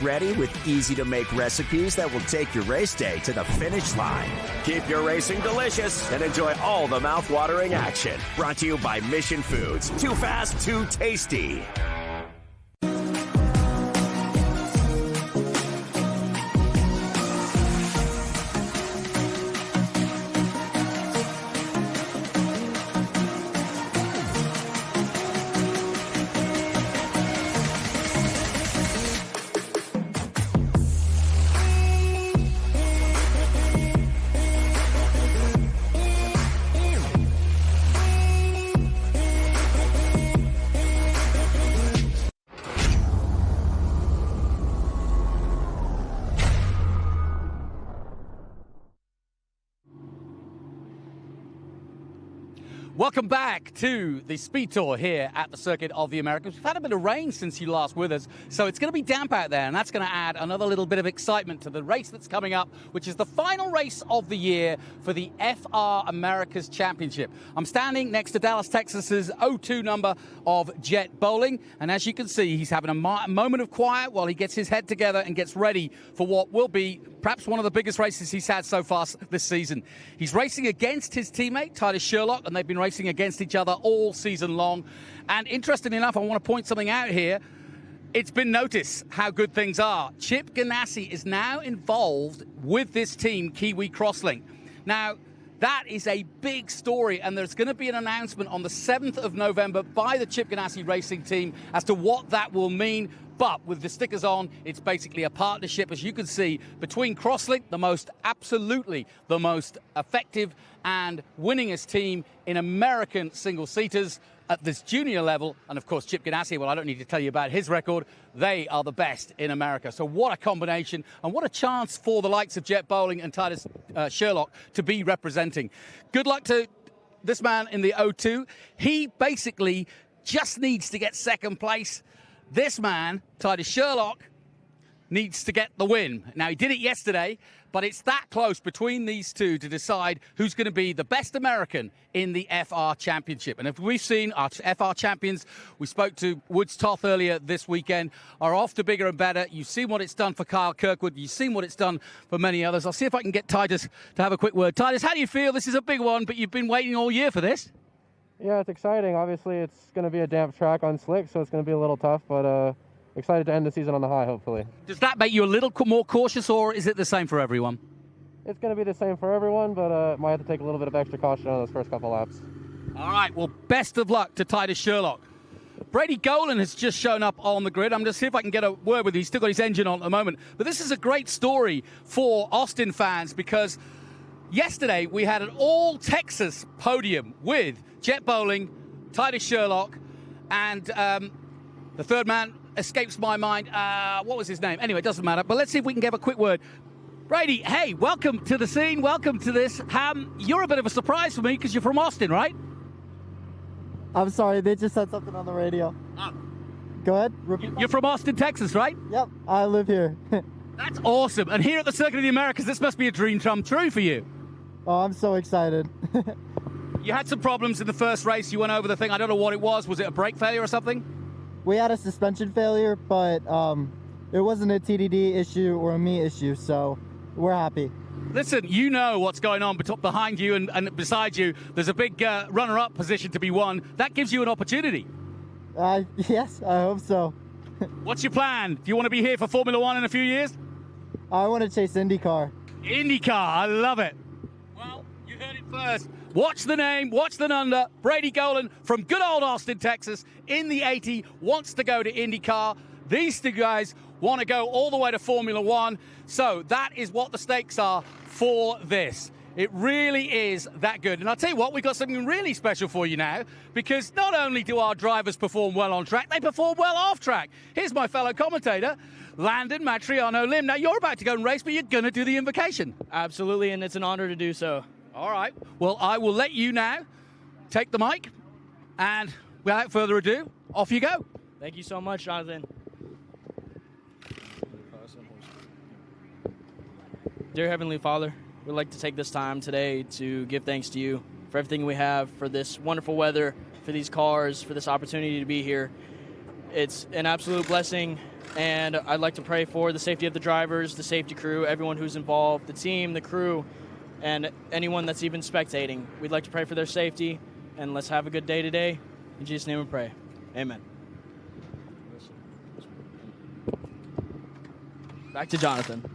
Ready with easy-to-make recipes that will take your race day to the finish line. Keep your racing delicious and enjoy all the mouth-watering action. Brought to you by Mission Foods. Too fast, too tasty. Welcome back to the SpeedTour here at the Circuit of the Americas. We've had a bit of rain since you last with us, so it's going to be damp out there, and that's going to add another little bit of excitement to the race that's coming up, which is the final race of the year for the FR Americas Championship. I'm standing next to Dallas, Texas's 02 number of Jett Bowling, and as you can see, he's having a moment of quiet while he gets his head together and gets ready for what will be perhaps one of the biggest races he's had so far this season. He's racing against his teammate, Titus Sherlock, and they've been racing against each other all season long. And interestingly enough, I want to point something out here. It's been noticed how good things are. Chip Ganassi is now involved with this team, Kiwi Crosslink. Now, that is a big story, and there's going to be an announcement on the 7th of November by the Chip Ganassi racing team as to what that will mean. But with the stickers on, it's basically a partnership, as you can see, between Crosslink, absolutely the most effective and winningest team in American single-seaters at this junior level. And, of course, Chip Ganassi, well, I don't need to tell you about his record. They are the best in America. So what a combination, and what a chance for the likes of Jett Bowling and Titus Sherlock to be representing. Good luck to this man in the 02. He basically just needs to get second place. This man, Titus Sherlock, needs to get the win. Now, he did it yesterday, but it's that close between these two to decide who's going to be the best American in the FR Championship. And if we've seen our FR champions, we spoke to Woods-Toth earlier this weekend, are off to bigger and better. You've seen what it's done for Kyle Kirkwood. You've seen what it's done for many others. I'll see if I can get Titus to have a quick word. Titus, how do you feel? This is a big one, but you've been waiting all year for this. Yeah, it's exciting. Obviously, it's going to be a damp track on slick, so it's going to be a little tough, but excited to end the season on the high, hopefully. Does that make you a little more cautious, or is it the same for everyone? It's going to be the same for everyone, but might have to take a little bit of extra caution on those first couple laps. All right, well, best of luck to Titus Sherlock. Brady Golan has just shown up on the grid. I'm going to see if I can get a word with him. He's still got his engine on at the moment. But this is a great story for Austin fans, because yesterday we had an all-Texas podium with Jett Bowling, Titus Sherlock, and the third man escapes my mind. What was his name? Anyway, it doesn't matter. But let's see if we can give a quick word. Brady, hey, welcome to the scene. Welcome to this. You're a bit of a surprise for me because you're from Austin, right? I'm sorry, they just said something on the radio. Go ahead. You're from Austin, Texas, right? Yep, I live here. That's awesome. And here at the Circuit of the Americas, this must be a dream come true for you. Oh, I'm so excited. You had some problems in the first race. You went over the thing. I don't know what it was. Was it a brake failure or something? We had a suspension failure, but it wasn't a TDD issue or a me issue, so we're happy. Listen, you know what's going on behind you and beside you. There's a big runner-up position to be won. That gives you an opportunity. Yes, I hope so. What's your plan? Do you want to be here for Formula One in a few years? I want to chase IndyCar. IndyCar, I love it. Well, you heard it first. Watch the name, watch the number. Brady Golan from good old Austin, Texas, in the 80, wants to go to IndyCar. These two guys want to go all the way to Formula One. So that is what the stakes are for this. It really is that good. And I'll tell you what, we've got something really special for you now, because not only do our drivers perform well on track, they perform well off track. Here's my fellow commentator, Landan Matriano Lim. Now, you're about to go and race, but you're going to do the invocation. Absolutely, and it's an honor to do so. All right. Well, I will let you now take the mic, and without further ado, off you go. Thank you so much, Jonathan. Dear Heavenly Father, we'd like to take this time today to give thanks to you for everything we have, for this wonderful weather, for these cars, for this opportunity to be here. It's an absolute blessing, and I'd like to pray for the safety of the drivers, the safety crew, everyone who's involved, the team, the crew, and anyone that's even spectating. We'd like to pray for their safety, and let's have a good day today. In Jesus' name we pray. Amen. Back to Jonathan.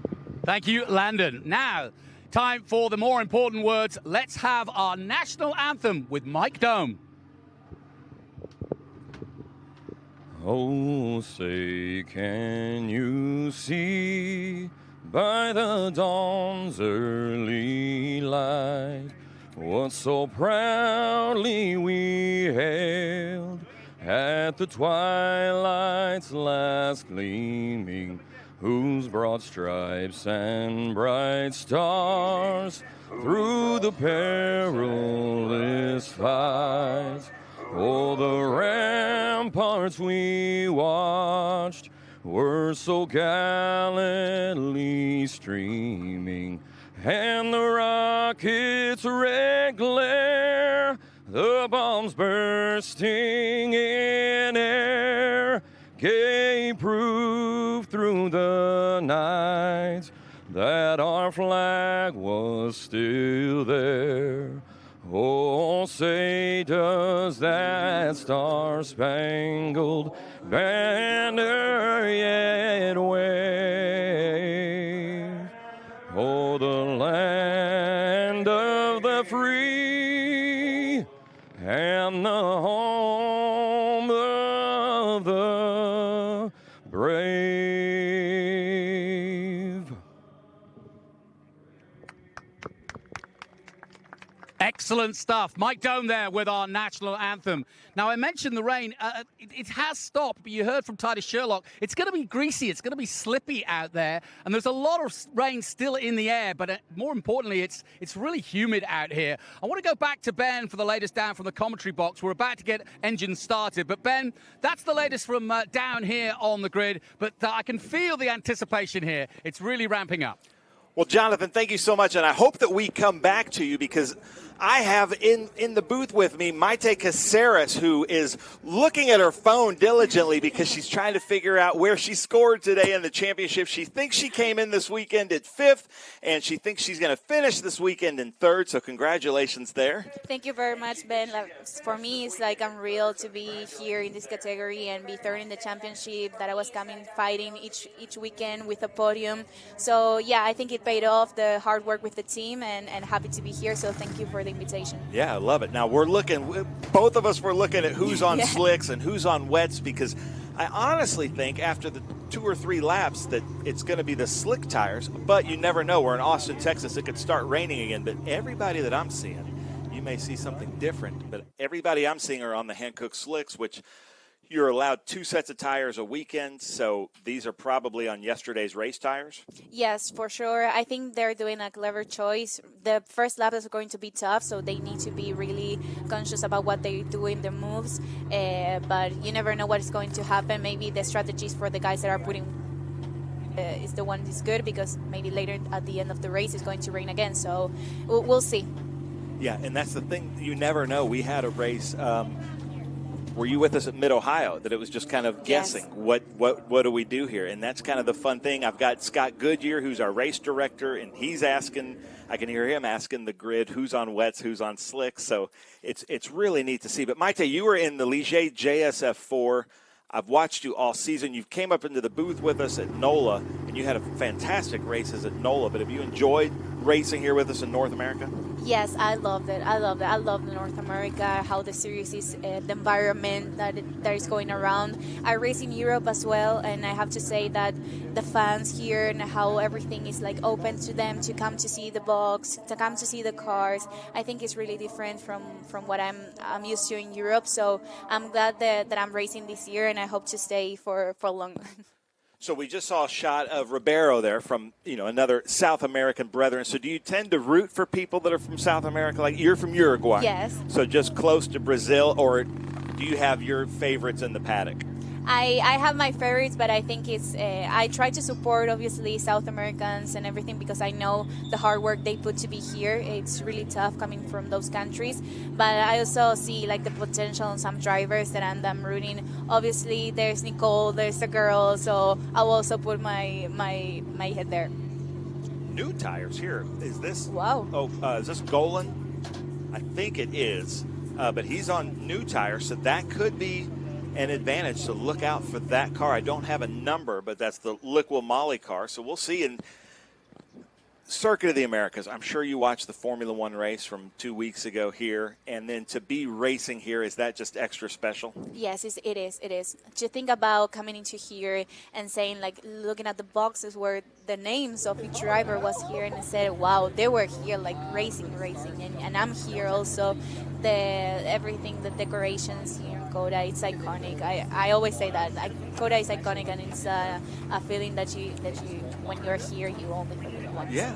Thank you, Landon. Now, time for the more important words. Let's have our national anthem with Mike Dohm. Oh, say, can you see by the dawn's early light what so proudly we hailed at the twilight's last gleaming, whose broad stripes and bright stars through the perilous fight, oh, the ramparts we watched were so gallantly streaming, and the rockets' red glare, the bombs bursting in air, gave proof through the night that our flag was still there. Oh, say, does that star-spangled banner yet wave? Oh, the land of the free and the home of the brave. Excellent stuff. Mike Dohm there with our national anthem. Now, I mentioned the rain. It has stopped, but you heard from Titus Sherlock. It's going to be greasy. It's going to be slippy out there. And there's a lot of rain still in the air. But more importantly, it's really humid out here. I want to go back to Ben for the latest down from the commentary box. We're about to get engines started. But, Ben, that's the latest from down here on the grid. But I can feel the anticipation here. It's really ramping up. Well, Jonathan, thank you so much, and I hope that we come back to you because I have in the booth with me Maite Caceres, who is looking at her phone diligently because she's trying to figure out where she scored today in the championship. She thinks she came in this weekend at 5th, and she thinks she's going to finish this weekend in 3rd, so congratulations there. Thank you very much, Ben. For me, it's like unreal to be here in this category and be 3rd in the championship, that I was coming fighting each weekend with a podium. So, yeah, I think it paid off, the hard work with the team, and happy to be here, so thank you for the invitation. Yeah, I love it. Now we're looking, both of us were looking at who's on slicks and who's on wets, because I honestly think after the 2 or 3 laps that it's going to be the slick tires, but you never know. We're in Austin, Texas. It could start raining again, but everybody that I'm seeing, you may see something different, but everybody I'm seeing are on the Hankook slicks, which you're allowed 2 sets of tires a weekend, so these are probably on yesterday's race tires? Yes, for sure. I think they're doing a clever choice. The first lap is going to be tough, so they need to be really conscious about what they do in their moves. But you never know what is going to happen. Maybe the strategies for the guys that are putting is the one that's good, because maybe later at the end of the race it's going to rain again. So we'll see. Yeah, and that's the thing. You never know. We had a race. Were you with us at Mid-Ohio, that it was just kind of guessing, what do we do here? And that's kind of the fun thing. I've got Scott Goodyear, who's our race director, and he's asking, I can hear him asking the grid, who's on wets, who's on slicks. So it's really neat to see. But Maite, you were in the Ligier JSF4. I've watched you all season. You came up into the booth with us at NOLA, and you had a fantastic races at NOLA. But have you enjoyed racing here with us in North America? Yes, I loved it. I love North America, how the series is, the environment that is going around. I race in Europe as well, and I have to say that the fans here and how everything is like open to them to come to see the box, to come to see the cars. I think it's really different from what I'm used to in Europe. So I'm glad that I'm racing this year, and I hope to stay for long. So we just saw a shot of Ribeiro there from, another South American brethren. So do you tend to root for people that are from South America? Like, you're from Uruguay. Yes. So just close to Brazil, or do you have your favorites in the paddock? I have my favorites, but I think it's I try to support obviously South Americans and everything because I know the hard work they put to be here. It's really tough coming from those countries, but I also see like the potential in some drivers that I'm rooting. Obviously, there's Nicole, there's the girl, so I'll also put my head there. New tires here. Is this? Wow. Oh, is this Golan? I think it is, but he's on new tires, so that could be an advantage. So look out for that car. I don't have a number, but that's the Liqui Moly car. So we'll see. In Circuit of the Americas, I'm sure you watched the Formula One race from 2 weeks ago here, and then to be racing here, is that just extra special? Yes, it is. To think about coming into here and saying, like, looking at the boxes where the names of each driver was here, and I said, wow, they were here, like, racing, and I'm here also. Everything, the decorations here in COTA, it's iconic. I always say that COTA is iconic, and it's a feeling that you when you're here, you only live it once. Yeah.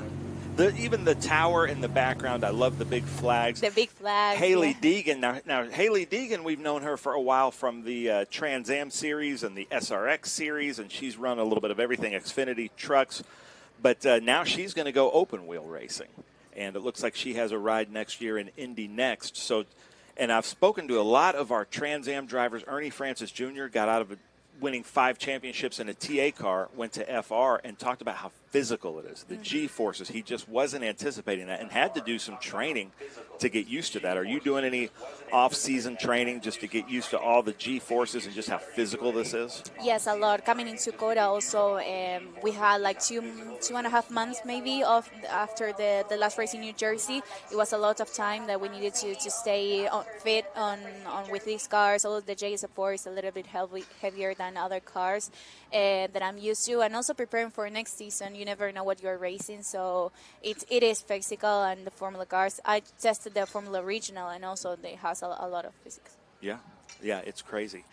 Even the tower in the background, I love the big flags. The big flags. Hailie Deegan. Now, Hailie Deegan, we've known her for a while from the Trans Am series and the SRX series, and she's run a little bit of everything, Xfinity trucks. But now she's going to go open wheel racing. And it looks like she has a ride next year in Indy Next. So, and I've spoken to a lot of our Trans Am drivers. Ernie Francis Jr. got out of winning 5 championships in a TA car, went to FR, and talked about how physical it is. The G-forces, he just wasn't anticipating that and had to do some training to get used to that. Are you doing any off-season training just to get used to all the G-forces and just how physical this is? Yes, a lot. Coming into COTA also, we had like two and a half months maybe after the last race in New Jersey. It was a lot of time that we needed to stay fit on with these cars. Although the JS4 is a little bit heavier than other cars that I'm used to, and also preparing for next season. You never know what you're racing, so it is physical. And the Formula cars, I tested the Formula Regional, and also it has a lot of physics. Yeah, it's crazy.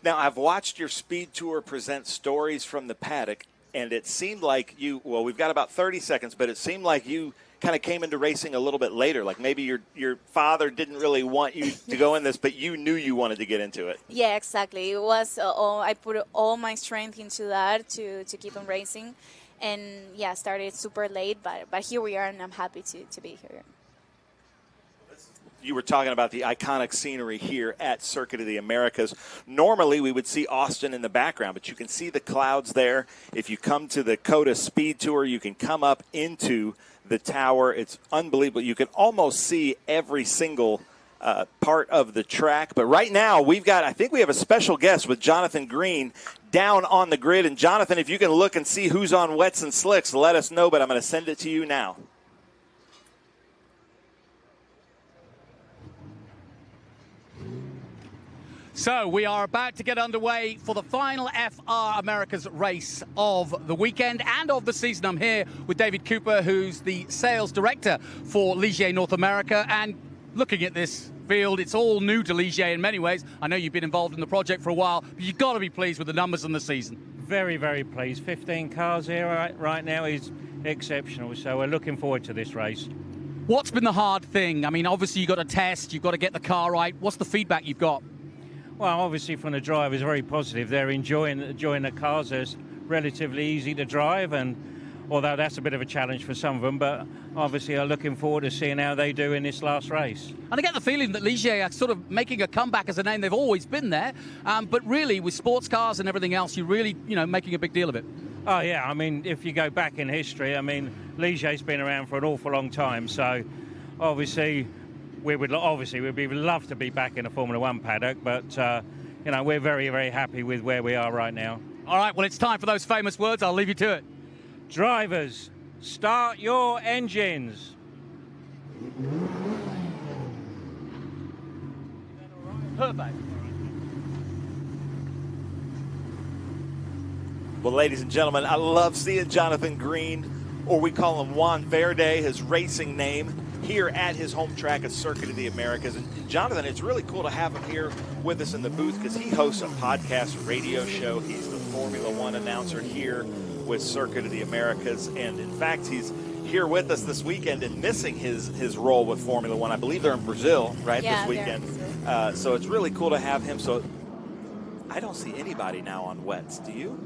Now, I've watched your SpeedTour present stories from the paddock, and it seemed like well, we've got about 30 seconds, but it seemed like you kind of came into racing a little bit later. Like maybe your father didn't really want you to go in this, but you knew you wanted to get into it. Yeah, exactly. It was I put all my strength into that to keep on racing. And, yeah, started super late, but here we are, and I'm happy to be here. You were talking about the iconic scenery here at Circuit of the Americas. Normally, we would see Austin in the background, but you can see the clouds there. If you come to the COTA SpeedTour, you can come up into the tower. It's unbelievable. You can almost see every single part of the track. But right now, I think we have a special guest with Jonathan Green down on the grid. And Jonathan, if you can look and see who's on wets and slicks, let us know, but I'm going to send it to you now. So we are about to get underway for the final FR Americas race of the weekend and of the season. I'm here with David Cooper, who's the sales director for Ligier North America. And looking at this field, it's all new to Ligier in many ways. I know you've been involved in the project for a while, but you've got to be pleased with the numbers and the season. Very, very pleased. 15 cars here right now is exceptional, so we're looking forward to this race. What's been the hard thing? I mean, obviously you've got to test, you've got to get the car right. What's the feedback you've got? Well, obviously from the drivers, very positive. They're enjoying the cars. They're relatively easy to drive, and although that's a bit of a challenge for some of them, but obviously are looking forward to seeing how they do in this last race. And I get the feeling that Ligier are sort of making a comeback as a name. They've always been there, but really with sports cars and everything else, you're really, making a big deal of it. Oh, yeah. I mean, if you go back in history, I mean, Ligier's been around for an awful long time, so obviously we'd love to be back in a Formula One paddock, but we're very, very happy with where we are right now. All right, well, it's time for those famous words. I'll leave you to it. Drivers, start your engines. Perfect. Well, ladies and gentlemen, I love seeing Jonathan Green, or we call him Juan Verde, his racing name, here at his home track at Circuit of the Americas. And Jonathan, it's really cool to have him here with us in the booth because he hosts a podcast radio show. He's the Formula One announcer here with Circuit of the Americas. And in fact, he's here with us this weekend and missing his role with Formula One. I believe they're in Brazil, right, this weekend. So it's really cool to have him. So I don't see anybody now on wets. Do you?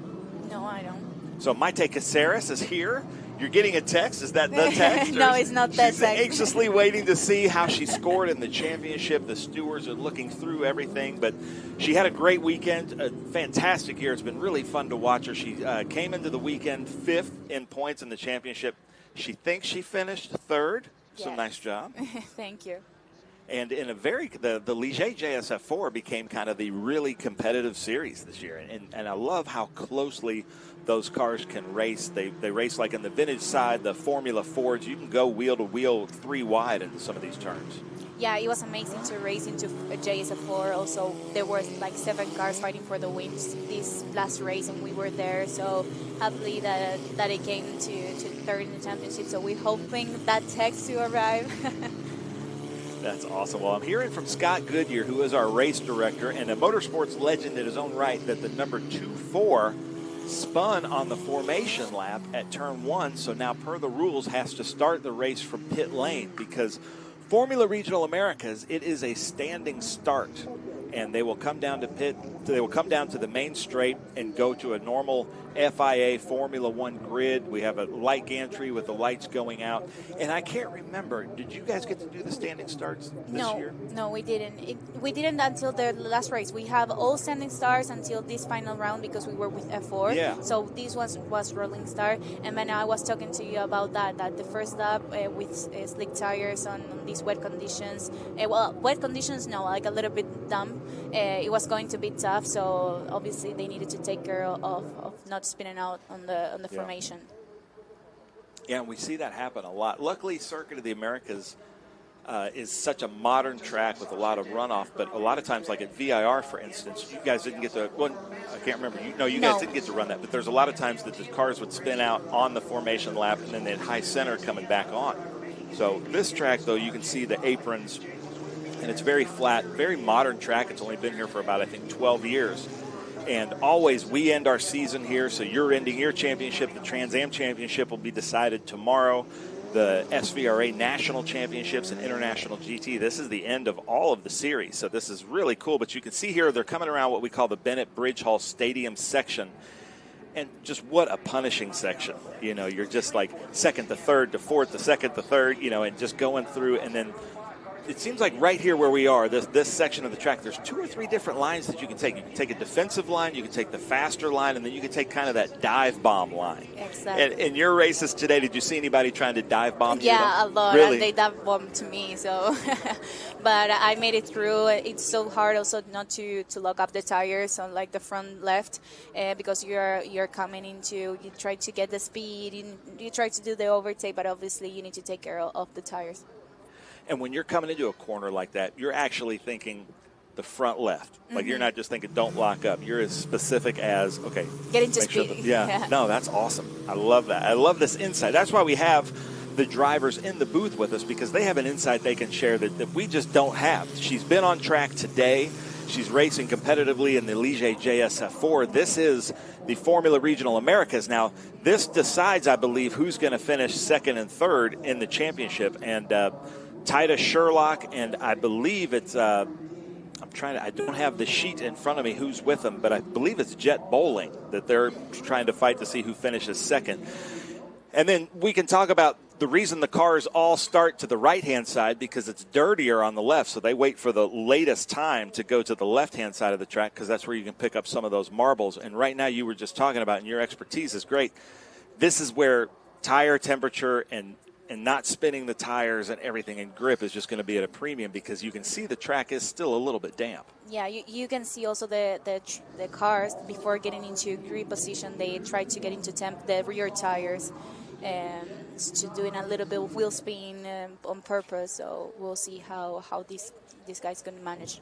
No, I don't. So Maite Caceres is here. You're getting a text. Is that the text? No, it's not that She's text. anxiously waiting to see how she scored in the championship. The stewards are looking through everything, but she had a great weekend, a fantastic year. It's been really fun to watch her. She came into the weekend 5th in points in the championship. She thinks she finished 3rd. Yes. So nice job. Thank you. And in a the Ligier JSF4 became kind of the really competitive series this year. And I love how closely those cars can race. They race like in the vintage side, the Formula Fords. You can go wheel to wheel 3 wide into some of these turns. Yeah, it was amazing to race into a JSF4. Also, there were like 7 cars fighting for the wins this last race, and we were there. So happily that it came to 3rd in the championship. So we're hoping that text to arrive. That's awesome. Well, I'm hearing from Scott Goodyear, who is our race director and a motorsports legend in his own right, that the number 2-4 spun on the formation lap at turn 1. So now, per the rules, has to start the race from pit lane, because Formula Regional Americas, it is a standing start, and they will come down to pit. They will come down to the main straight and go to a normal FIA Formula One grid. We have a light gantry with the lights going out, and I can't remember. Did you guys get to do the standing starts this year? No, we didn't. We didn't until the last race. We have all standing starts until this final round because we were with F4. Yeah. So this was rolling start, and then I was talking to you about that the first lap with slick tires on these wet conditions. Wet conditions, no, like a little bit damp. It was going to be tough, so obviously they needed to take care of not spinning out on the formation. Yeah, and we see that happen a lot. Luckily, Circuit of the Americas is such a modern track with a lot of runoff, but a lot of times, like at VIR, for instance, you guys didn't get to, well, I can't remember, you guys didn't get to run that, but there's a lot of times that the cars would spin out on the formation lap and then they'd high center coming back on. So this track, though, you can see the aprons, and it's very flat, very modern track. It's only been here for about, I think, 12 years. And always, we end our season here, so you're ending your championship. The Trans Am Championship will be decided tomorrow. The SVRA National Championships and International GT. This is the end of all of the series, so this is really cool. But you can see here they're coming around what we call the Bennett Bridge Hall Stadium section. And just what a punishing section. You know, you're just like 2nd to 3rd to 4th to 2nd to 3rd, you know, and just going through. And then it seems like right here where we are, this section of the track, there's 2 or 3 different lines that you can take. You can take a defensive line, you can take the faster line, and then you can take kind of that dive bomb line. Exactly. And in your races today, did you see anybody trying to dive bomb you? Yeah, a lot. Really? And they dive bombed to me. So, but I made it through. It's so hard also not to lock up the tires on like the front left because you're coming into. You try to get the speed. You try to do the overtake, but obviously you need to take care of the tires. And when you're coming into a corner like that, you're actually thinking the front left. Like you're not just thinking don't lock up. You're as specific as, okay. Get into speed. Sure no, that's awesome. I love that. I love this insight. That's why we have the drivers in the booth with us, because they have an insight they can share that we just don't have. She's been on track today. She's racing competitively in the Ligier JSF4. This is the Formula Regional Americas. Now, this decides, I believe, who's going to finish 2nd and 3rd in the championship. And Titus Sherlock, and I believe it's, I don't have the sheet in front of me who's with them, but I believe it's Jett Bowling that they're trying to fight to see who finishes 2nd. And then we can talk about the reason the cars all start to the right-hand side, because it's dirtier on the left, so they wait for the latest time to go to the left-hand side of the track, because that's where you can pick up some of those marbles. And right now you were just talking about, and your expertise is great, this is where tire temperature and not spinning the tires and everything and grip is just going to be at a premium, because you can see the track is still a little bit damp. Yeah, you can see also the cars before getting into grip position, they try to get into the rear tires and to doing a little bit of wheel spin on purpose. So we'll see how this guy's going to manage.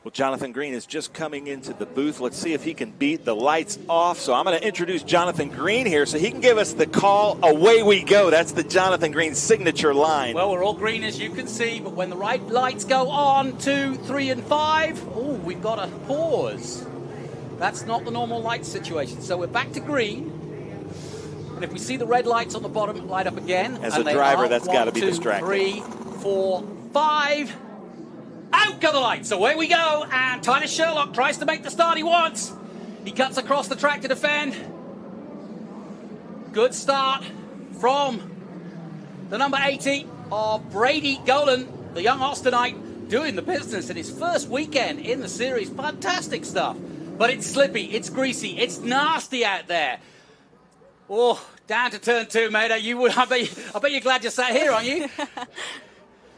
Well, Jonathan Green is just coming into the booth. Let's see if he can beat the lights off. So I'm going to introduce Jonathan Green here so he can give us the call. Away we go. That's the Jonathan Green signature line. Well, we're all green, as you can see, but when the right lights go on, 2, 3, and 5, oh, we've got a pause. That's not the normal light situation. So we're back to green. And if we see the red lights on the bottom light up again. As a driver, that's got to be distracting. 3, 4, 5. Out go the lights, away we go, and Titus Sherlock tries to make the start he wants. He cuts across the track to defend. Good start from the number 80 of Brady Golan, the young Austinite, doing the business in his first weekend in the series. Fantastic stuff. But it's slippy, it's greasy, it's nasty out there. Oh, down to turn 2, mate. I bet you're glad you sat here, aren't you?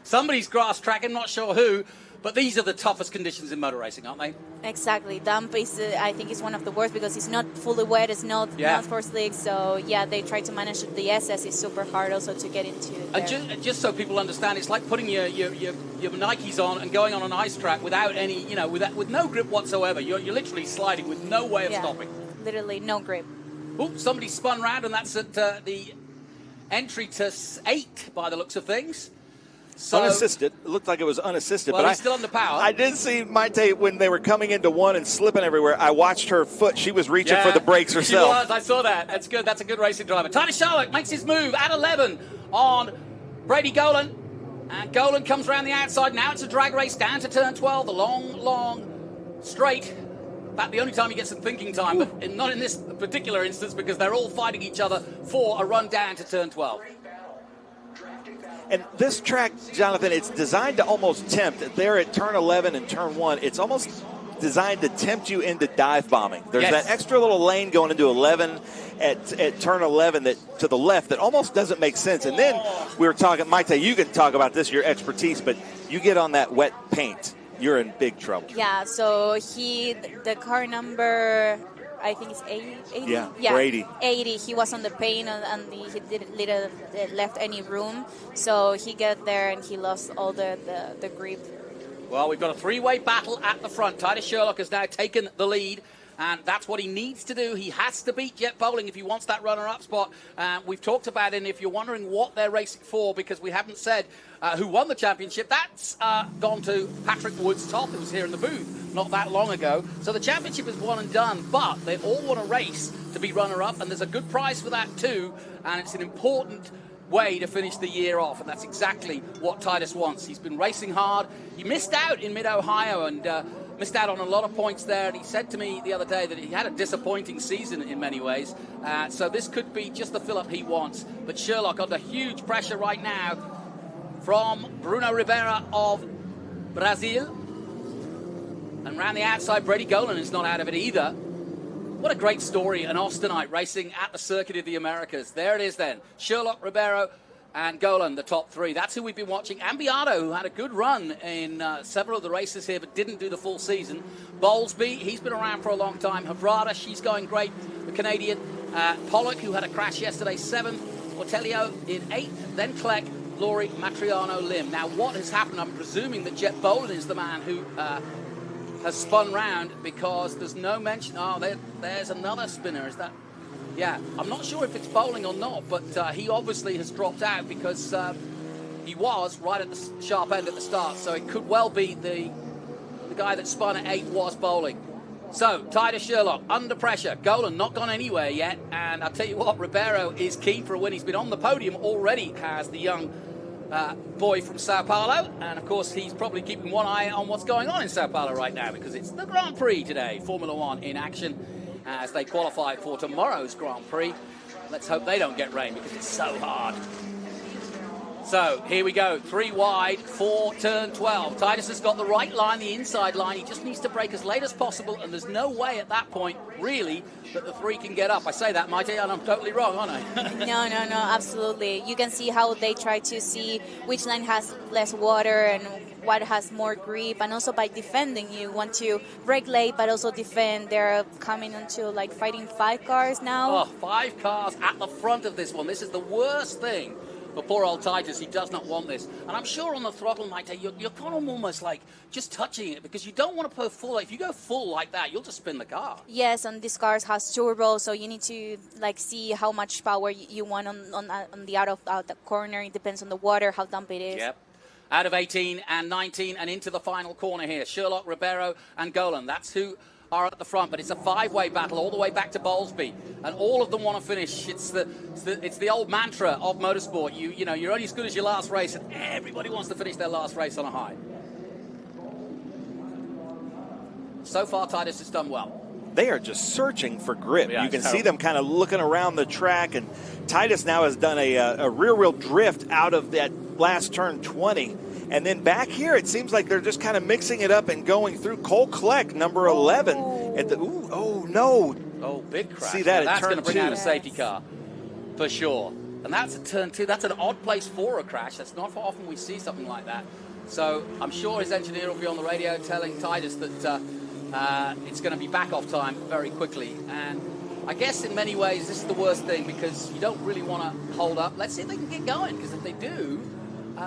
Somebody's grass track, I'm not sure who, but these are the toughest conditions in motor racing, aren't they? Exactly. Dump is, I think, is one of the worst because it's not fully wet, it's not for slicks. So, yeah, they try to manage it. The SS is super hard also to get into there. Just so people understand, it's like putting your Nikes on and going on an ice track without any, with no grip whatsoever. You're literally sliding with no way of stopping. Literally no grip. Oh, somebody spun round, and that's at the entry to 8 by the looks of things. So, unassisted. It looked like it was unassisted. Well, but he's still under power. I did see Maite when they were coming into 1 and slipping everywhere. I watched her foot. She was reaching for the brakes herself. She was. I saw that. That's good. That's a good racing driver. Titus Sherlock makes his move at 11 on Brady Golan. And Golan comes around the outside. Now it's a drag race down to turn 12. The long straight. In fact, the only time he gets some thinking time, but not in this particular instance because they're all fighting each other for a run down to turn 12. And this track, Jonathan, it's designed to almost tempt. There at turn 11 and turn 1, it's almost designed to tempt you into dive bombing. There's that extra little lane going into 11 at turn 11 that to the left that almost doesn't make sense. And then we were talking, Maite, you can talk about this, your expertise, but you get on that wet paint, you're in big trouble. Yeah, so the car number, I think it's 80? Yeah, Brady. 80. He was on the paint and he didn't left any room. So he got there and he lost all the grip. Well, we've got a 3-way battle at the front. Titus Sherlock has now taken the lead. And that's what he needs to do. He has to beat Jett Bowling if he wants that runner-up spot. We've talked about it, and if you're wondering what they're racing for, because we haven't said who won the championship, that's gone to Patrick Woods-Toth, who was here in the booth not that long ago. So the championship is one and done, but they all want to race to be runner-up, and there's a good prize for that too, and it's an important way to finish the year off, and that's exactly what Titus wants. He's been racing hard. He missed out in Mid-Ohio and missed out on a lot of points there, and he said to me the other day that he had a disappointing season in many ways, so this could be just the fill-up he wants. But Sherlock under huge pressure right now from Bruno Ribeiro of Brazil, and around the outside Brady Golan is not out of it either. What a great story, an Austinite racing at the Circuit of the Americas. There it is then, Sherlock, Ribeiro and Golan, the top 3. That's who we've been watching. Ambiato, who had a good run in several of the races here, but didn't do the full season. Bowlesby, he's been around for a long time. Havrda, she's going great, the Canadian. Pollock, who had a crash yesterday, 7th. Ortelio in 8th. Then Kleck, Landan Matriano Lim. Now, what has happened? I'm presuming that Jett Bowling is the man who has spun round, because there's no mention. Oh, there's another spinner. Is that... Yeah, I'm not sure if it's Bowling or not, but he obviously has dropped out because he was right at the sharp end at the start. So it could well be the guy that spun at 8 was Bowling. So Titus Sherlock under pressure. Golan not gone anywhere yet. And I'll tell you what, Ribeiro is keen for a win. He's been on the podium already as the young boy from Sao Paulo. And of course, he's probably keeping one eye on what's going on in Sao Paulo right now because it's the Grand Prix today. Formula One in action as they qualify for tomorrow's Grand Prix. Let's hope they don't get rain because it's so hard. So here we go, 3 wide for turn 12. Titus has got the right line, the inside line. He just needs to brake as late as possible, and there's no way at that point, really, that the 3 can get up. I say that, Maite, and I'm totally wrong, aren't I? No, absolutely. You can see how they try to see which line has less water and what has more grip, and also by defending, you want to brake late, but also defend. They're coming into like fighting 5 cars now. Oh, 5 cars at the front of this one. This is the worst thing. But poor old Titus, he does not want this. And I'm sure on the throttle, Maite, you're kind of almost like just touching it because you don't want to go full. If you go full like that, you'll just spin the car. Yes, and this car has turbo, so you need to like see how much power you want on the out the corner. It depends on the water, how damp it is. Yep. Out of 18 and 19 and into the final corner here. Sherlock, Ribeiro and Golan. That's who are at the front, but it's a 5-way battle all the way back to Bowlesby, and all of them want to finish. It's the old mantra of motorsport. You know, you're only as good as your last race, and everybody wants to finish their last race on a high. so far Titus has done well. They are just searching for grip. Yeah, you can see them kind of looking around the track, and Titus now has done a rear-wheel drift out of that last turn 20. And then back here, it seems like they're just kind of mixing it up and going through. Cole Kleck, number 11. At the, oh, no. Oh, big crash. See that? That's going to bring out a Yes. safety car, for sure. And that's a turn 2. That's an odd place for a crash. That's not often we see something like that. So I'm sure his engineer will be on the radio telling Titus that it's going to be back off time very quickly. And I guess in many ways this is the worst thing, because you don't really want to hold up. Let's see if they can get going, because if they do,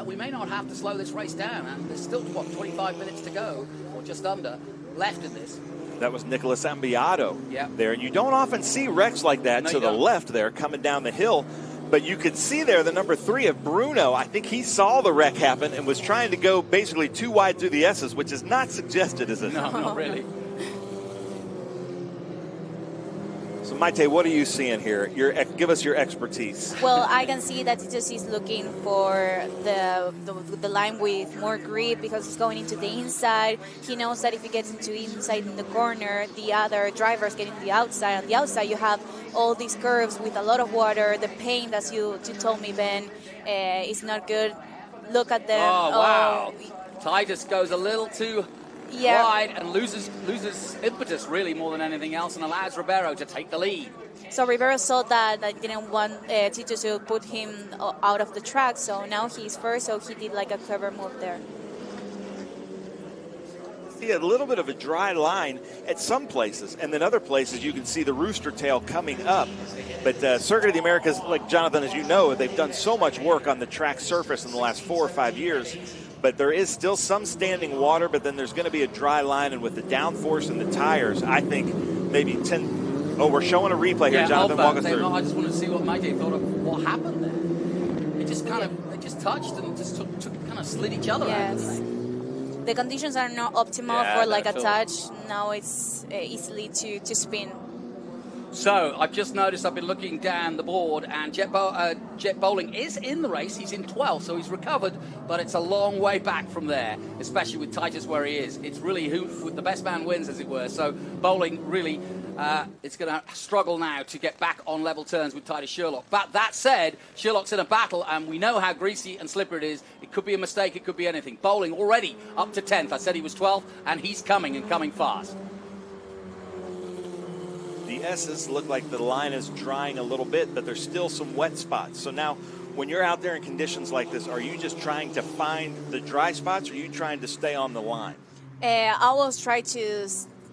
we may not have to slow this race down. And there's still, what, 25 minutes to go, or just under, left in this. That was Nicholas Ambiato Yeah. there. And you don't often see wrecks like that No, to you the don't. left there coming down the hill. But you could see there the number 3 of Bruno. I think he saw the wreck happen and was trying to go basically too wide through the S's, which is not suggested, is it? No, not really. So, Maite, what are you seeing here? Give us your expertise. Well, I can see that Titus is looking for the line with more grip, because it's going into the inside. He knows that if he gets into inside in the corner, the other drivers get in the outside. On the outside, you have all these curves with a lot of water. The paint, as you told me, Ben, is not good. Look at them. Oh, wow. Titus goes a little too wide and loses impetus, really, more than anything else, and allows Ribeiro to take the lead. So Ribeiro saw that I didn't want Titus to put him out of the track, so now he's first, so he did like a clever move there. See a little bit of a dry line at some places, and then other places you can see the rooster tail coming up. But Circuit of the Americas, like Jonathan, as you know, they've done so much work on the track surface in the last 4 or 5 years. But there is still some standing water, but then there's going to be a dry line, and with the downforce and the tires, I think maybe 10. Oh, we're showing a replay here, Jonathan. Walk us through. I just want to see what Maite thought of what happened there. It just they just touched and just kind of slid each other out. Yes. The conditions are not optimal for like a touch. Now it's easily to spin. So I've just noticed, I've been looking down the board, and Jett Bowling is in the race. He's in 12th, so he's recovered, but it's a long way back from there, especially with Titus where he is. It's really who the best man wins, as it were. So Bowling really is going to struggle now to get back on level terms with Titus Sherlock. But that said, Sherlock's in a battle, and we know how greasy and slippery it is. It could be a mistake, it could be anything. Bowling already up to 10th. I said he was 12th, and he's coming fast. The S's look like the line is drying a little bit, but there's still some wet spots. So now, when you're out there in conditions like this, are you just trying to find the dry spots, or are you trying to stay on the line? I always try to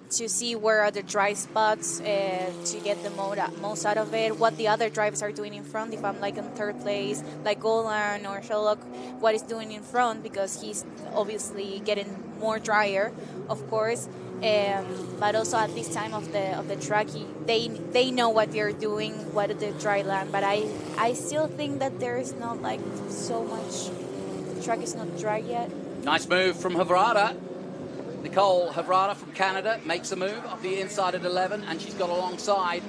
see where are the dry spots to get the most out of it. What the other drivers are doing in front. If I'm like in third place, like Golan or Sherlock, what he's doing in front, because he's obviously getting more drier, of course. But also at this time of the track, they know what they're doing, what is the dry land. But I still think that there is not like so much. The track is not dry yet. Nice move from Havrda. Nicole Havrda from Canada makes a move up the inside at 11, and she's got alongside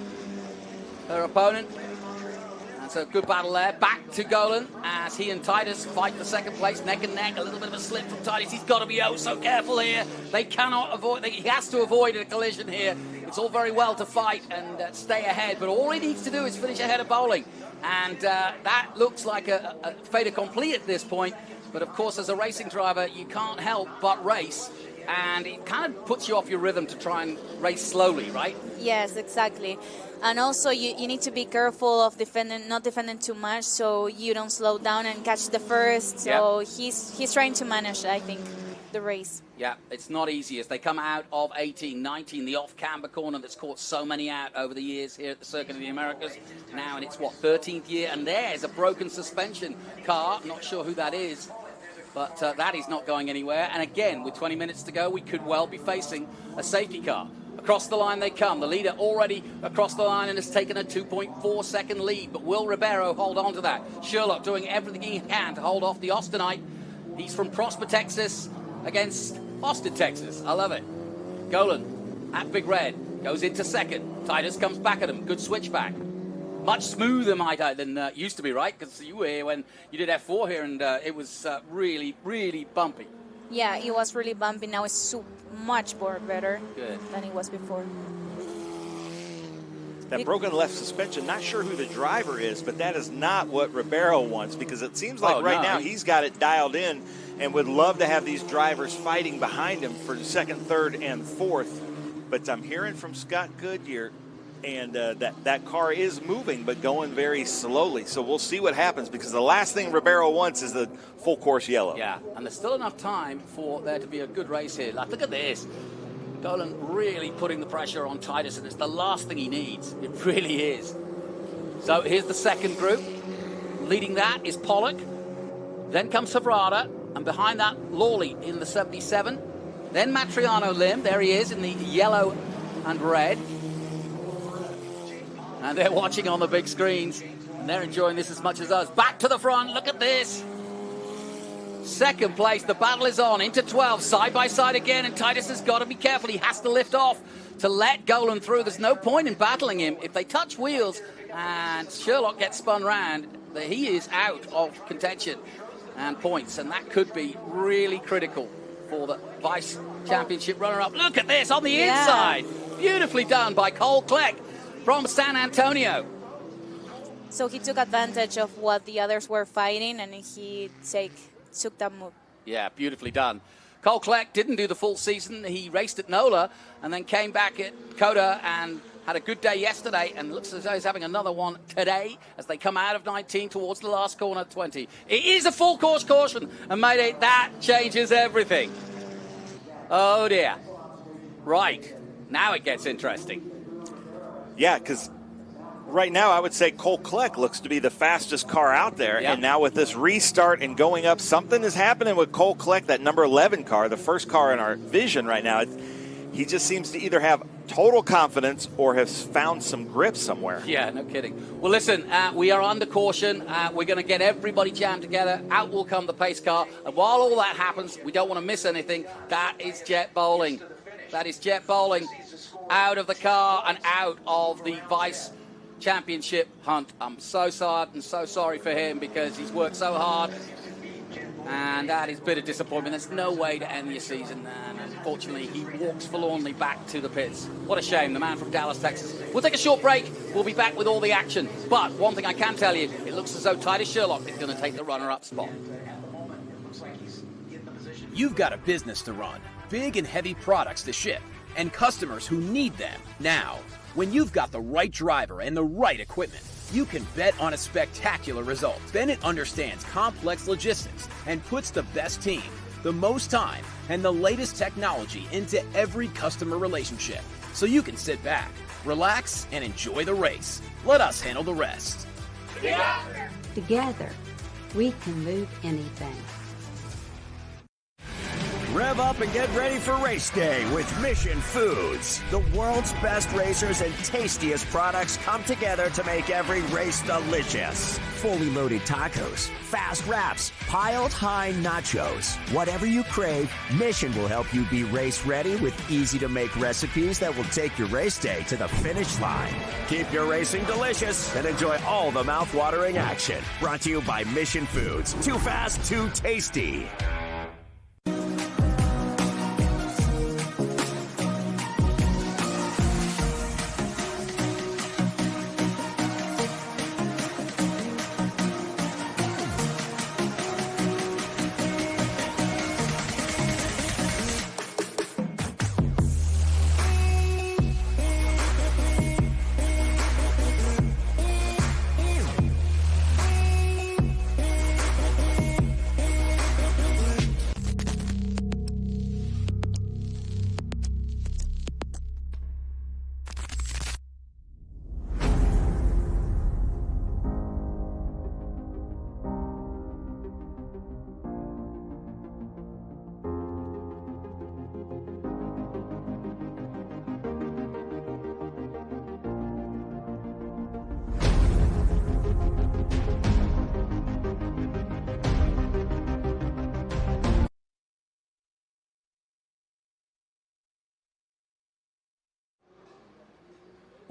her opponent. That's a good battle there. Back to Golan as he and Titus fight for second place, neck and neck. A little bit of a slip from Titus. He's got to be so careful here. They cannot avoid. He has to avoid a collision here. It's all very well to fight and stay ahead, but all he needs to do is finish ahead of Bowling, and that looks like a fait accompli at this point. But of course, as a racing driver, you can't help but race. And it kind of puts you off your rhythm to try and race slowly, right? Yes, exactly. And also, you need to be careful of not defending too much, so you don't slow down and catch the first. So he's trying to manage, I think, the race. Yeah, it's not easy as they come out of 18, 19, the off-camber corner that's caught so many out over the years here at the Circuit of the Americas. Now in its, 13th year, and there's a broken suspension car. Not sure who that is. But that is not going anywhere. And again, with 20 minutes to go, we could well be facing a safety car. Across the line they come. The leader already across the line and has taken a 2.4-second lead. But will Ribeiro hold on to that? Sherlock doing everything he can to hold off the Austinite. He's from Prosper, Texas, against Austin, Texas. I love it. Golan at Big Red goes into second. Titus comes back at him. Good switchback. Much smoother, than used to be, right? Because you were here when you did F4 here, and it was really, really bumpy. Yeah, it was really bumpy. Now it's much more better than it was before. That broken left suspension, not sure who the driver is, but that is not what Ribeiro wants, because it seems like now he's got it dialed in and would love to have these drivers fighting behind him for second, third, and fourth. But I'm hearing from Scott Goodyear, and that car is moving, but going very slowly. So we'll see what happens, because the last thing Ribeiro wants is the full course yellow. Yeah, and there's still enough time for there to be a good race here. Like, look at this. Golan really putting the pressure on Titus, and it's the last thing he needs. It really is. So here's the second group. Leading that is Pollock. Then comes Havrda, and behind that, Lawley in the 77. Then Matriano Lim, there he is in the yellow and red. And they're watching on the big screens, and they're enjoying this as much as us. Back to the front, look at this. Second place, the battle is on, into 12, side by side again, and Titus has got to be careful. He has to lift off to let Golan through. There's no point in battling him. If they touch wheels and Sherlock gets spun round, he is out of contention and points, and that could be really critical for the Vice Championship runner-up. Look at this on the inside. Beautifully done by Cole Kleck from San Antonio. So he took advantage of what the others were fighting, and he took that move. Yeah, beautifully done. Cole Kleck didn't do the full season. He raced at NOLA and then came back at COTA and had a good day yesterday, and looks as though he's having another one today as they come out of 19 towards the last corner, 20. It is a full course caution, and mate, that changes everything. Oh dear. Right, now it gets interesting. Yeah, because right now I would say Cole Kleck looks to be the fastest car out there. Yep. And now with this restart and going up, something is happening with Cole Kleck, that number 11 car, the first car in our vision right now. He just seems to either have total confidence or has found some grip somewhere. Yeah, no kidding. Well, listen, we are under caution. We're going to get everybody jammed together. Out will come the pace car. And while all that happens, we don't want to miss anything. That is Jett Bowling. That is Jett Bowling out of the car and out of the Vice Championship hunt. I'm so sad and so sorry for him, because he's worked so hard, and that is a bit of disappointment. There's no way to end the season, and unfortunately he walks forlornly back to the pits. What a shame, the man from Dallas, Texas. We'll take a short break. We'll be back with all the action, but one thing I can tell you, it looks as though Titus Sherlock is going to take the runner-up spot. You've got a business to run, big and heavy products to ship, and customers who need them now. When you've got the right driver and the right equipment, you can bet on a spectacular result. Bennett understands complex logistics and puts the best team, the most time, and the latest technology into every customer relationship. So you can sit back, relax, and enjoy the race. Let us handle the rest. Together, we can move anything. Rev up and get ready for race day with Mission Foods. The world's best racers and tastiest products come together to make every race delicious. Fully loaded tacos, fast wraps, piled high nachos. Whatever you crave, Mission will help you be race ready with easy-to-make recipes that will take your race day to the finish line. Keep your racing delicious and enjoy all the mouth-watering action. Brought to you by Mission Foods. Too fast, too tasty.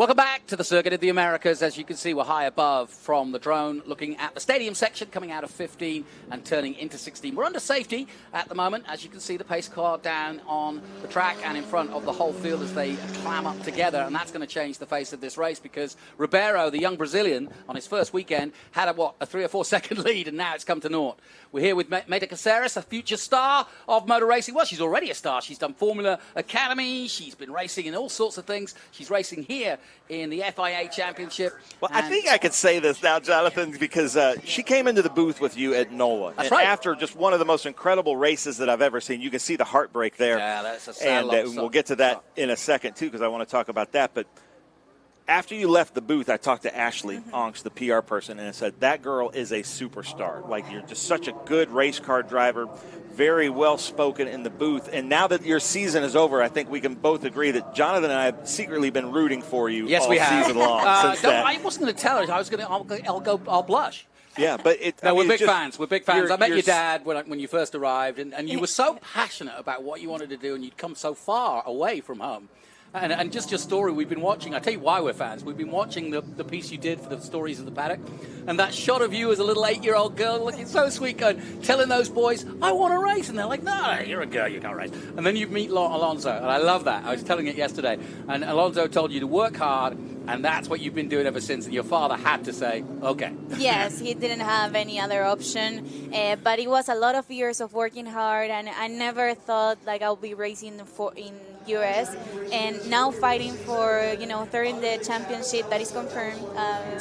Welcome back to the Circuit of the Americas. As you can see, we're high above from the drone, looking at the stadium section, coming out of 15 and turning into 16. We're under safety at the moment. As you can see, the pace car down on the track and in front of the whole field as they clam up together. And that's going to change the face of this race because Ribeiro, the young Brazilian, on his first weekend, had a 3 or 4 second lead, and now it's come to naught. We're here with Meta Caceres, a future star of motor racing. Well, she's already a star. She's done Formula Academy. She's been racing in all sorts of things. She's racing here in the FIA Championship. Well, I think I could say this now, Jonathan, because she came into the booth with you at NOLA. That's and right. After just one of the most incredible races that I've ever seen, you can see the heartbreak there. Yeah, that's a sad And we'll get to that in a second, too, because I want to talk about that. But after you left the booth, I talked to Ashley Onks, the PR person, and I said, that girl is a superstar. Like, you're just such a good race car driver, very well-spoken in the booth. And now that your season is over, I think we can both agree that Jonathan and I have secretly been rooting for you all season long. Since that. I wasn't going to tell her. I was going to, I'll blush. Yeah, but we're big fans. We're big fans. I met your dad when you first arrived, and you were so passionate about what you wanted to do, and you'd come so far away from home. And just your story, we've been watching. I tell you why we're fans. We've been watching the piece you did for the stories of the paddock, and that shot of you as a little 8-year-old girl looking so sweet, going, telling those boys, "I want to race," and they're like, "No, you're a girl, you can't race." And then you meet Alonso, and I love that. I was telling it yesterday, and Alonso told you to work hard, and that's what you've been doing ever since. And your father had to say, "Okay." Yes, he didn't have any other option, but it was a lot of years of working hard, and I never thought like I'll be racing in US, and now fighting for third in the championship. That is confirmed.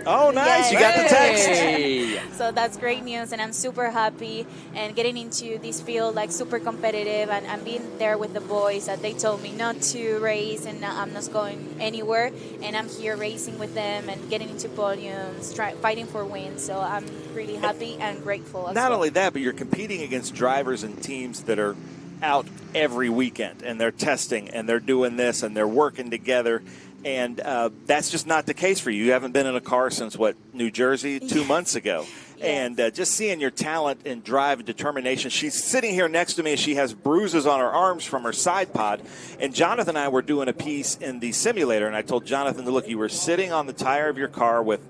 Oh, nice! Yes. You got the text. Hey. So that's great news, and I'm super happy. And getting into this field, like super competitive, and being there with the boys. That they told me not to race, and I'm not going anywhere. And I'm here racing with them and getting into podiums, fighting for wins. So I'm really happy and grateful. Not only that, but you're competing against drivers and teams that are out every weekend, and they're testing, and they're doing this, and they're working together, and that's just not the case for you. You haven't been in a car since, New Jersey, 2 months ago. Yes. And just seeing your talent and drive and determination. She's sitting here next to me, and she has bruises on her arms from her side pod, and Jonathan and I were doing a piece in the simulator, and I told Jonathan to look, you were sitting on the tire of your car with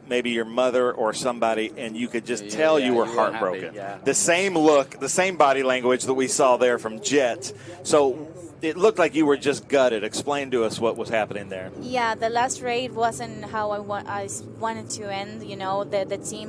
maybe your mother or somebody, and you could just tell you were heartbroken. Yeah. The same look, the same body language that we saw there from Jett. So it looked like you were just gutted. Explain to us what was happening there. Yeah, the last race wasn't how I wanted to end. The team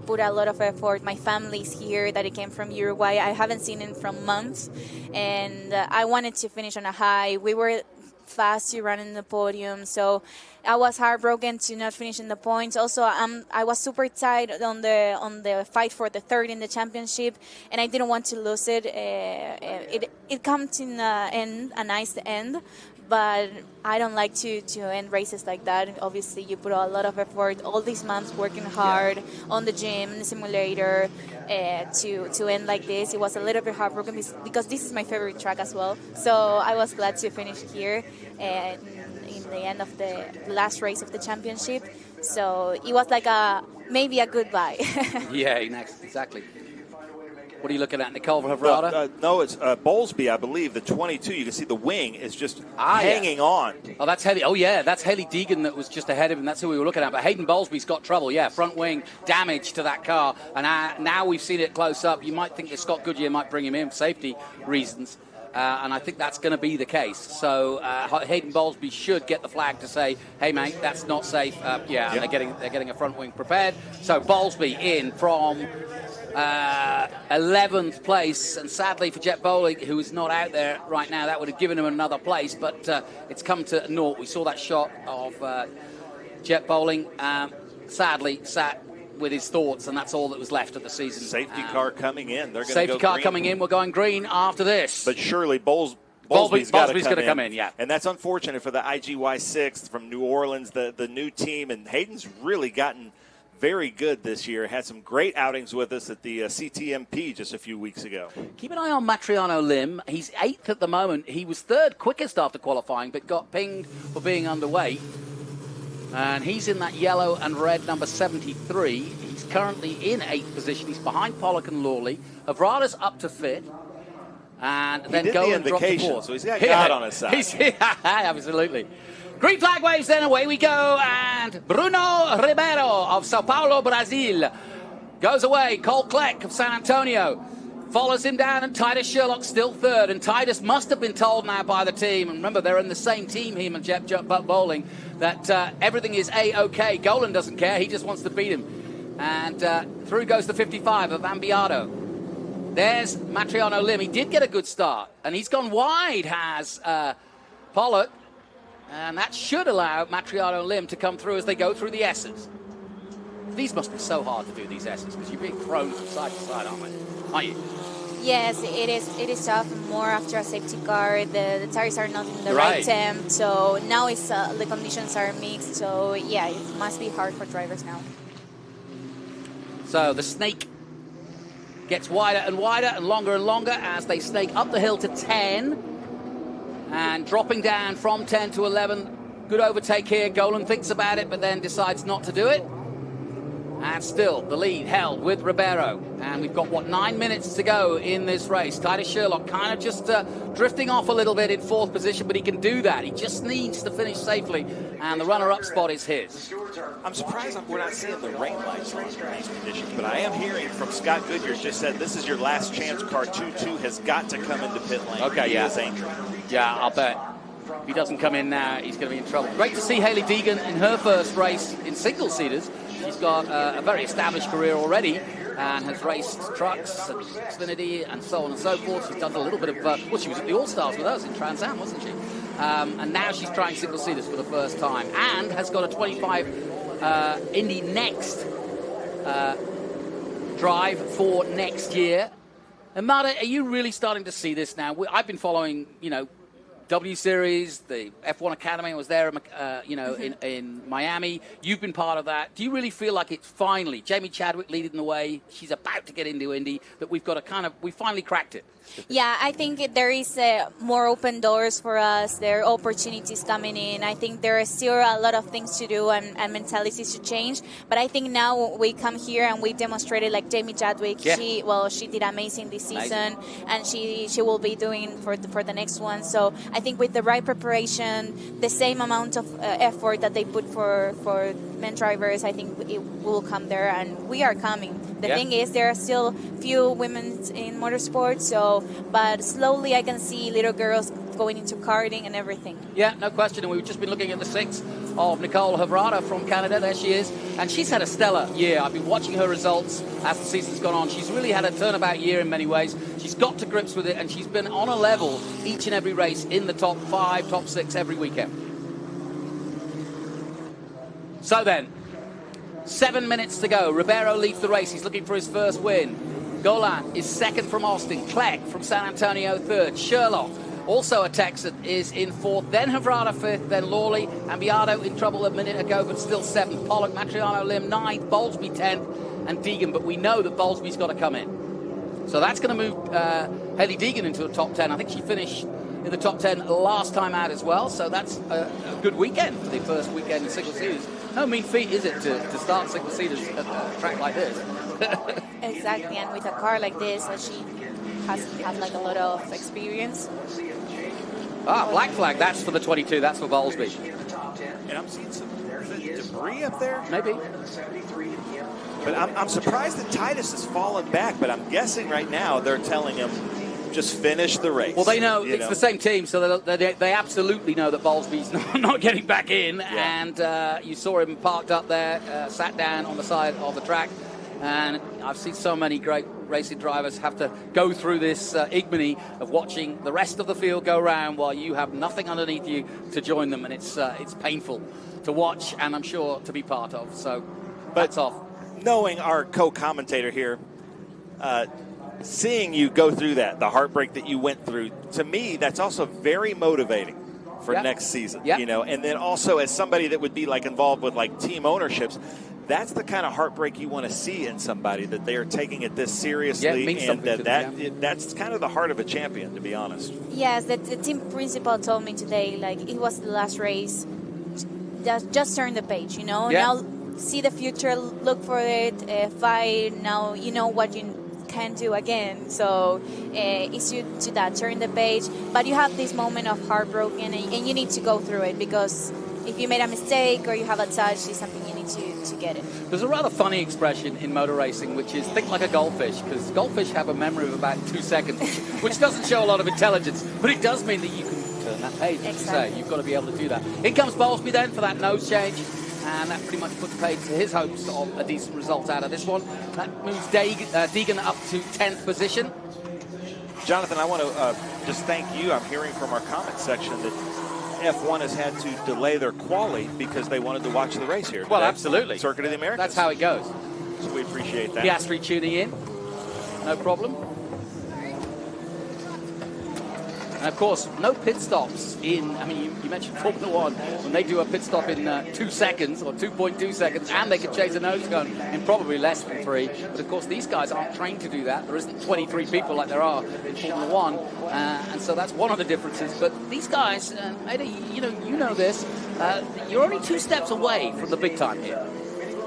put a lot of effort. My family's here, that it came from Uruguay. I haven't seen it from months, and I wanted to finish on a high. We were fast to run in the podium, so I was heartbroken to not finish in the points. Also, I was super tight on the fight for the third in the championship, and I didn't want to lose it. It comes in a nice end, but I don't like to end races like that. Obviously, you put a lot of effort all these months working hard on the gym, the simulator, to end like this. It was a little bit heartbroken because this is my favorite track as well. So I was glad to finish here in the end of the last race of the championship. So it was like maybe a goodbye. Yeah, exactly. What are you looking at, Nicole Havrda? No, it's Bowlesby, I believe, the 22. You can see the wing is just hanging on. Oh, that's Hailie. Oh, yeah, that's Hailie Deegan that was just ahead of him. That's who we were looking at. But Hayden Bowlesby's got trouble, front wing damage to that car. And now we've seen it close up. You might think that Scott Goodyear might bring him in for safety reasons. And I think that's going to be the case. So Hayden Bowlesby should get the flag to say, "Hey, mate, that's not safe." And they're getting a front wing prepared. So Bowlesby in from 11th place, and sadly for Jett Bowling, who is not out there right now, that would have given him another place, but it's come to naught. We saw that shot of Jett Bowling, sadly sat with his thoughts, and that's all that was left of the season. Safety car coming in. They're going to go safety car green. Coming in. We're going green after this. But surely Bowlesby's going to come in, And that's unfortunate for the IGY 6th from New Orleans, the new team. And Hayden's really gotten very good this year. Had some great outings with us at the CTMP just a few weeks ago. Keep an eye on Matriano Lim. He's 8th at the moment. He was 3rd quickest after qualifying, but got pinged for being underweight. And he's in that yellow and red number 73. He's currently in 8th position. He's behind Pollock and Lawley. Havrda's up to 5th. And then Golan dropped to 4th. So he's got God on his side. Absolutely. Green flag waves, then away we go. And Bruno Ribeiro of Sao Paulo, Brazil, goes away. Cole Kleck of San Antonio follows him down, and Titus Sherlock still third. And Titus must have been told now by the team, and remember, they're in the same team, him and Jett Bowling, that everything is A-OK. Golan doesn't care. He just wants to beat him. And through goes the 55 of Ambiado. There's Matriano Lim. He did get a good start, and he's gone wide, has Pollock. And that should allow Matriano Lim to come through as they go through the S's. These must be so hard to do, these S's, because you're being thrown from side to side, aren't you? Yes, it is. It is tough. More after a safety car, the tires are not in the right temp. So now it's the conditions are mixed. So yeah, it must be hard for drivers now. So the snake gets wider and wider and longer as they snake up the hill to 10 and dropping down from 10 to 11. Good overtake here. Golan thinks about it, but then decides not to do it. And still, the lead held with Ribeiro. And we've got, 9 minutes to go in this race. Titus Sherlock kind of just drifting off a little bit in fourth position, but he can do that. He just needs to finish safely, and the runner-up spot is his. I'm surprised we're not seeing the rain lights on in these conditions, but I am hearing from Scott Goodyear just said this is your last chance. Car 2-2 has got to come into pit lane. Okay, yeah. Yeah, I'll bet. If he doesn't come in now, he's going to be in trouble. Great to see Hailie Deegan in her first race in single-seaters. She's got a very established career already and has raced trucks and Xfinity and so on and so forth. She's done a little bit of, well, she was at the All-Stars with us in Trans Am, wasn't she? And now she's trying single-seaters for the first time and has got a 25 Indy Next drive for next year. And Marta, are you really starting to see this now? I've been following, W Series, the F1 Academy. I was there, in Miami. You've been part of that. Do you really feel like it's finally Jamie Chadwick leading the way? She's about to get into Indy. That we've got we finally cracked it. Yeah, I think there is more open doors for us. There are opportunities coming in. I think there are still a lot of things to do and mentalities to change. But I think now we come here and we demonstrated, like Jamie Chadwick. Yeah. She did amazing this season, and she will be doing for the next one. So I think with the right preparation, the same amount of effort that they put for men drivers, I think it will come there, and we are coming. The thing is, there are still few women in motorsports, but slowly I can see little girls going into karting and everything. Yeah, no question. And we've just been looking at the 6 of Nicole Havrda from Canada. There she is. And she's had a stellar year. I've been watching her results as the season's gone on. She's really had a turnabout year in many ways. She's got to grips with it, and she's been on a level each and every race in the top 5, top 6 every weekend. So then, 7 minutes to go. Ribeiro leads the race. He's looking for his first win. Golan is second from Austin. Kleck from San Antonio third. Sherlock, also a Texan, is in fourth. Then Havrda fifth. Then Lawley. Ambiado in trouble a minute ago, but still seventh. Pollock, Matriano Lim ninth. Bowlesby 10th. And Deegan. But we know that Bowlesby's got to come in. So that's going to move Hailie Deegan into the top 10. I think she finished in the top 10 last time out as well. So that's a good weekend for the first weekend in single series. No mean feat, is it, to start single seaters at a track like this? Exactly, and with a car like this, she has had like a lot of experience. Black flag, that's for the 22, that's for Bowlesby. And I'm seeing some debris up there. Maybe. But I'm surprised that Titus has fallen back, but I'm guessing right now they're telling him, just finish the race. Well, they know it's the same team, so they absolutely know that Bowlesby's not getting back in. Yeah. And you saw him parked up there, sat down on the side of the track. And I've seen so many great racing drivers have to go through this ignominy of watching the rest of the field go round while you have nothing underneath you to join them. And it's painful to watch, and I'm sure to be part of. So, that's off. Knowing our co-commentator here, seeing you go through that, the heartbreak that you went through, to me, that's also very motivating for next season. Yep. And then also as somebody that would be involved with team ownerships, that's the kind of heartbreak you want to see in somebody, that they are taking it this seriously, and that's kind of the heart of a champion, to be honest. Yes, the team principal told me today, it was the last race. Just turn the page, Now see the future, look for it, fight. Now you know what you can do again. So it's you to that, turn the page. But you have this moment of heartbroken, and you need to go through it, because if you made a mistake or you have a touch, it's something you need to get it. There's a rather funny expression in motor racing, which is think like a goldfish, because goldfish have a memory of about 2 seconds, which doesn't show a lot of intelligence, but it does mean that you can turn that page. As you say, you've got to be able to do that. In comes Bowlesby then for that nose change, and that pretty much puts paid to his hopes of a decent result out of this one. That moves Deegan up to 10th position. Jonathan, I want to just thank you. I'm hearing from our comment section that F1 has had to delay their quali because they wanted to watch the race here. Well, absolutely. Circuit of the Americas. That's how it goes. So we appreciate that. Piastri tuning in. No problem. And of course, no pit stops in, I mean, you mentioned Formula One, when they do a pit stop in 2 seconds or 2.2 seconds, and they can chase a nose cone in probably less than 3. But of course, these guys aren't trained to do that. There isn't 23 people like there are in Formula One. And so that's one of the differences. But these guys, Ada, you know this, you're only 2 steps away from the big time here.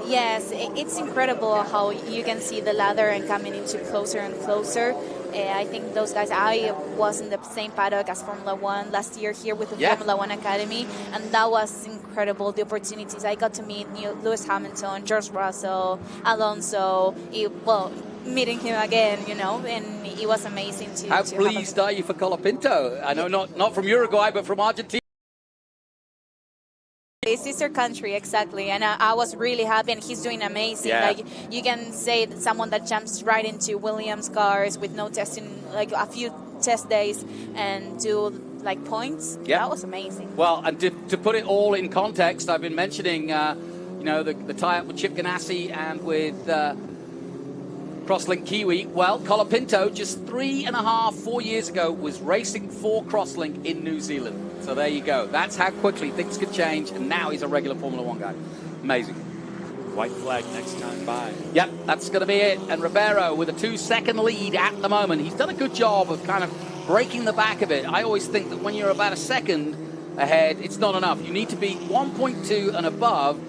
Yes, it's incredible how you can see the ladder and coming into closer and closer. I think those guys, I was in the same paddock as Formula One last year here with the Formula One Academy, and that was incredible, the opportunities. I got to meet Lewis Hamilton, George Russell, Alonso, meeting him again, and it was amazing to How pleased are you for Colapinto? I know not from Uruguay, but from Argentina. Sister country, exactly, and I was really happy, and he's doing amazing. Yeah. Like, you can say that someone that jumps right into Williams cars with no testing, like a few test days, and do like points. Yeah. That was amazing. Well, and to put it all in context, I've been mentioning, the tie-up with Chip Ganassi and with Crosslink Kiwi. Well, Colapinto just 4 years ago was racing for Crosslink in New Zealand. So there you go. That's how quickly things could change, and now he's a regular Formula One guy. Amazing. White flag next time by. Yep, that's going to be it. And Ribeiro with a 2-second lead at the moment. He's done a good job of kind of breaking the back of it. I always think that when you're about a second ahead, it's not enough. You need to be 1.2 and above.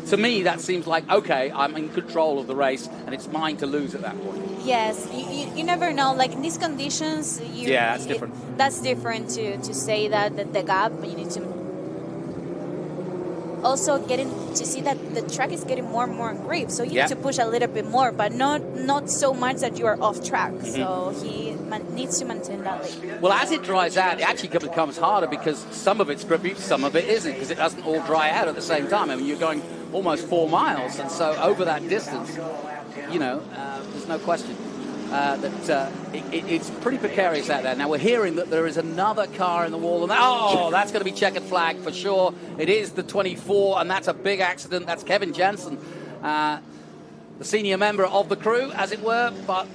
To me, that seems like, okay, I'm in control of the race, and it's mine to lose at that point. Yes, you never know. Like in these conditions, that's different. That's different to say that the gap, you need to also getting to see that the track is getting more and more in grip. So you need to push a little bit more, but not so much that you are off track. Mm-hmm. So he needs to maintain that lead. Well, as it dries out, it actually becomes harder because some of it's grippy, some of it isn't, because it doesn't all dry out at the same time. I mean, you're going almost 4 miles, and so over that distance, there's no question that it's pretty precarious out there. Now, we're hearing that there is another car in the wall, and that's going to be checkered flag for sure. It is the 24, and that's a big accident. That's Kevin Jansen, the senior member of the crew, as it were, but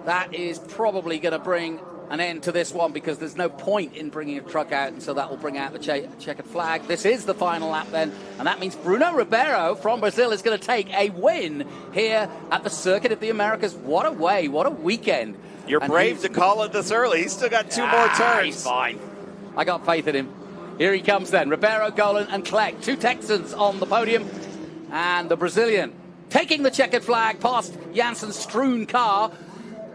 that is probably going to bring an end to this one because there's no point in bringing a truck out, and so that will bring out the checkered flag. This is the final lap then, and that means Bruno Ribeiro from Brazil is going to take a win here at the Circuit of the Americas. What a way, what a weekend. You're brave to call it this early. He's still got 2 more turns. He's fine. I got faith in him. Here he comes then. Ribeiro, Golan and Kleck, 2 Texans on the podium, and the Brazilian taking the checkered flag past Jansen's strewn car.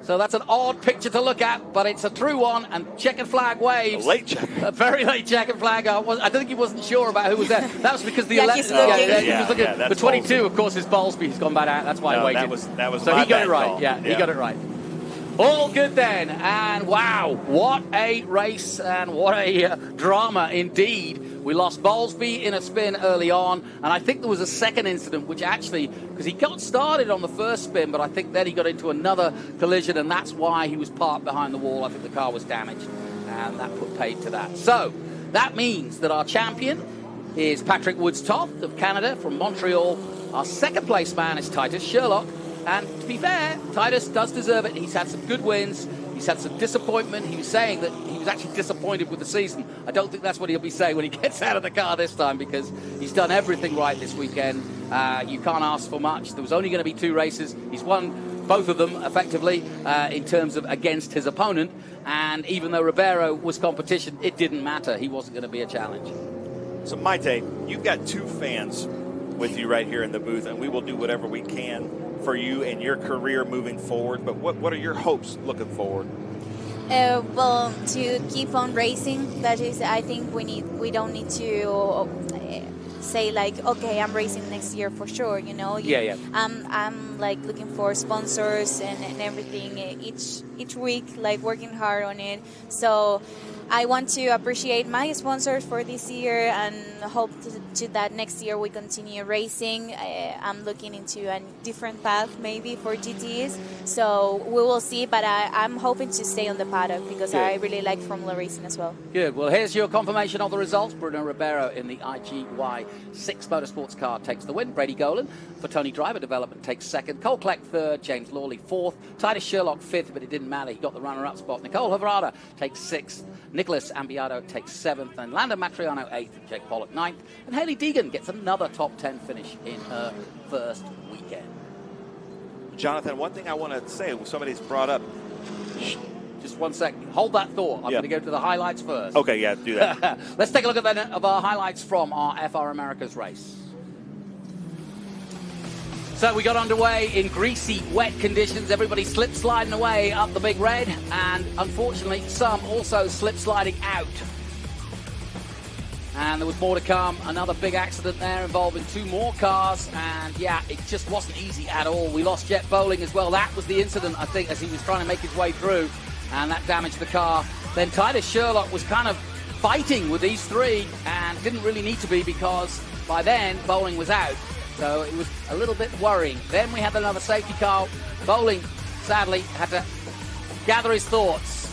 So that's an odd picture to look at, but it's a true one, and checkered flag waves. A late check. A very late checkered flag. I think he wasn't sure about who was there. That was because the he was looking. The 22, of course, is Bowlesby. He's gone back out. That's why he waited. That was so my he got bad it right. call. Yeah, he got it right. All good then, and wow, what a race and what a drama indeed. We lost Bowlesby in a spin early on, and I think there was a second incident which actually, because he got started on the first spin, but I think then he got into another collision, and that's why he was parked behind the wall. I think the car was damaged, and that put paid to that. So that means that our champion is Patrick Woods-Toth of Canada from Montreal. Our second place man is Titus Sherlock. And to be fair, Titus does deserve it. He's had some good wins. He's had some disappointment. He was saying that he was actually disappointed with the season. I don't think that's what he'll be saying when he gets out of the car this time, because he's done everything right this weekend. You can't ask for much. There was only going to be 2 races. He's won both of them effectively in terms of against his opponent. And even though Ribeiro was competition, it didn't matter. He wasn't going to be a challenge. So, Maite, you've got 2 fans with you right here in the booth, and we will do whatever we can for you and your career moving forward. But what are your hopes looking forward? Well, to keep on racing, that is, I think we don't need to say like, okay, I'm racing next year for sure, you know. Yeah. I'm like looking for sponsors and everything each week, like working hard on it. So I want to appreciate my sponsors for this year and hope to that next year we continue racing. I'm looking into a different path maybe for GTs, so we will see, but I'm hoping to stay on the paddock because I really like Formula racing as well. Good. Well, here's your confirmation of the results. Bruno Ribeiro in the IGY 6 Motorsports car takes the win. Brady Golan for Tony Driver Development takes second. Cole Kleck third. James Lawley fourth. Titus Sherlock fifth, but it didn't matter. He got the runner-up spot. Nicole Havrda takes sixth. Nicholas Ambiado takes seventh. And Landan Matriano eighth. Jett Bowling ninth. And Hailie Deegan gets another top 10 finish in her first weekend. Jonathan, one thing I want to say, somebody's brought up. Just 1 second. Hold that thought. I'm going to go to the highlights first. Okay, yeah, do that. Let's take a look at then of our highlights from our FR Americas race. So we got underway in greasy, wet conditions. Everybody slip sliding away up the big red, and unfortunately, some also slip sliding out. And there was more to come. Another big accident there involving 2 more cars. And yeah, it just wasn't easy at all. We lost Jett Bowling as well. That was the incident, I think, as he was trying to make his way through. And that damaged the car. Then Titus Sherlock was kind of fighting with these 3 and didn't really need to be because by then Bowling was out. So it was a little bit worrying. Then we had another safety car. Bowling, sadly, had to gather his thoughts.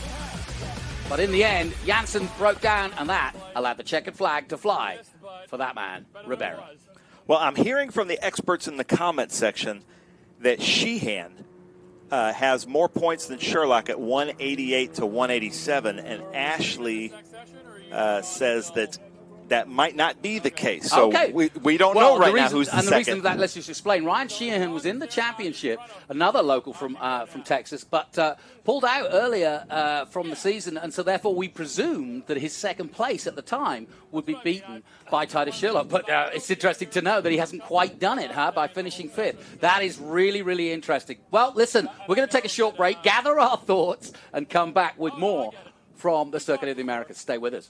But in the end, Janssen broke down, and that allowed the checkered flag to fly for that man, Ribeiro. Well, I'm hearing from the experts in the comment section that Sheehan has more points than Sherlock at 188 to 187, and Ashley says that might not be the case. So we don't know right now who's the second. And the reason that, let's just explain, Ryan Sheehan was in the championship, another local from Texas, but pulled out earlier from the season, and so therefore we presumed that his second place at the time would be beaten by Titus Sherlock. But it's interesting to know that he hasn't quite done it, by finishing 5th. That is really, really interesting. Well, listen, we're going to take a short break, gather our thoughts, and come back with more from the Circuit of the Americas. Stay with us.